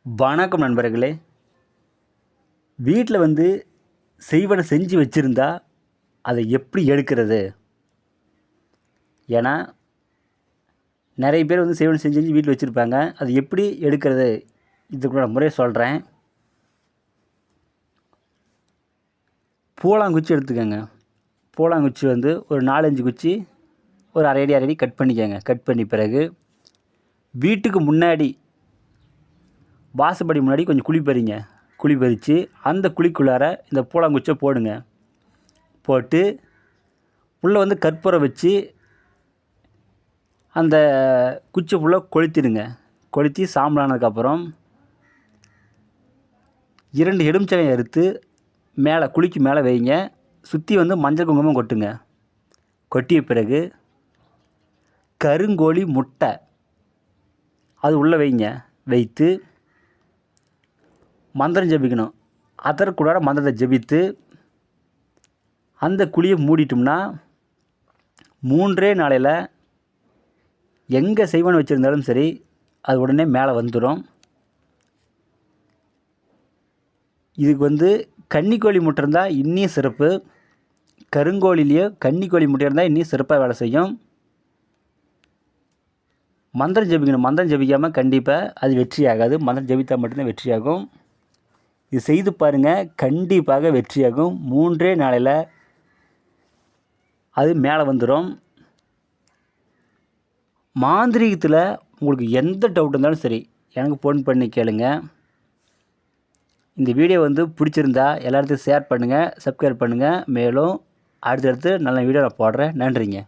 வணக்கம் நண்பர்களே. வீட்டில் செய்வன செஞ்சு வச்சுருந்தா அதை எப்படி எடுக்கிறது? ஏன்னா நிறைய பேர் செய்வன செஞ்சு செஞ்சு வீட்டில் வச்சுருப்பாங்க. அது எப்படி எடுக்கிறது? இதுக்கு நான் முறையை சொல்கிறேன். பூலாங்குச்சி எடுத்துக்கோங்க. பூலாங்குச்சி ஒரு 4-5 குச்சி ஒரு அரை அடி கட் பண்ணிக்கோங்க. கட் பண்ணி பிறகு வீட்டுக்கு முன்னாடி வாசப்படி முன்னாடி கொஞ்சம் குழி பறிங்க. குழி பறித்து அந்த குழிக்குள்ளார இந்த பூலாங்குச்சியை போடுங்க. போட்டு உள்ளே கற்பூரம் வச்சு அந்த குச்சி ஃபுல்லாக கொளுத்திடுங்க. கொளுத்தி சாம்பலானதுக்கப்புறம் 2 எலுமிச்சங்காயை அறுத்து மேலே குழிக்கு மேலே வைங்க. சுற்றி மஞ்சள் குங்குமம் கொட்டுங்க. கொட்டிய பிறகு கருங்கோழி முட்டை அது உள்ளே வைங்க. வைத்து மந்திரம் ஜபிக்கணும். அதற்குள்ளார மந்திரத்தை ஜபித்து அந்த குழியை மூடிட்டோம்னா 3 நாளையில் எங்கே செய்வன வச்சுருந்தாலும் சரி அது உடனே மேலே வந்துடும். இதுக்கு கன்னிக்கோழி முட்டை இருந்தால் இன்னும் சிறப்பு. கருங்கோழிலேயே கன்னிக்கோழி முட்டை இருந்தால் இன்னும் சிறப்பாக வேலை செய்யும். மந்திரம் ஜபிக்கணும். மந்திரம் ஜபிக்காமல் கண்டிப்பாக அது வெற்றி ஆகாது. மந்திரம் ஜபித்தால் மட்டும்தான் வெற்றியாகும். இது செய்து பாருங்கள், கண்டிப்பாக வெற்றியாகும். 3 நாளையில் அது மேலே வந்துடும். மாந்திரீகத்தில் உங்களுக்கு எந்த டவுட் இருந்தாலும் சரி எனக்கு ஃபோன் பண்ணி கேளுங்க. இந்த வீடியோ பிடிச்சிருந்தா எல்லாத்துக்கும் ஷேர் பண்ணுங்கள், சப்ஸ்கிரைப் பண்ணுங்கள். மேலும் அடுத்தடுத்து நல்ல வீடியோ நான் போடுறேன். நன்றிங்க.